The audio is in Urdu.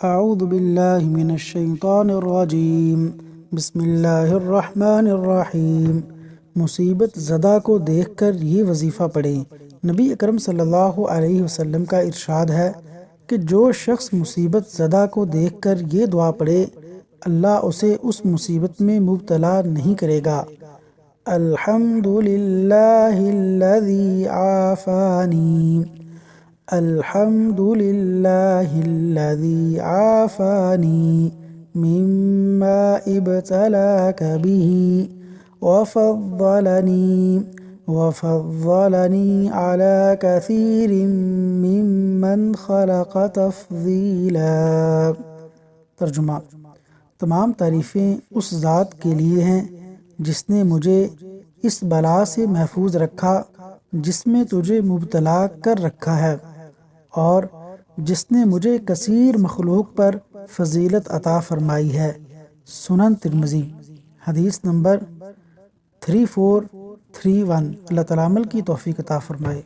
اعوذ باللہ من الشیطان الرجیم بسم اللہ الرحمن الرحیم۔ مصیبت زدہ کو دیکھ کر یہ وظیفہ پڑھیں۔ نبی اکرم صلی اللہ علیہ وسلم کا ارشاد ہے کہ جو شخص مصیبت زدہ کو دیکھ کر یہ دعا پڑھے اللہ اسے اس مصیبت میں مبتلا نہیں کرے گا۔ الحمدللہ الذی عافانی، الحمدللہ الذی عافانی مما ابتلاک به وفضلنی علی کثیر ممن خلق تفضیلا۔ ترجمہ: تمام تعریفیں اس ذات کے لیے ہیں جس نے مجھے اس بلا سے محفوظ رکھا جس میں تجھے مبتلا کر رکھا ہے، اور جس نے مجھے کثیر مخلوق پر فضیلت عطا فرمائی ہے۔ سنن ترمذی، حدیث نمبر 3431۔ اللہ تعالیٰ عمل کی توفیق عطا فرمائے۔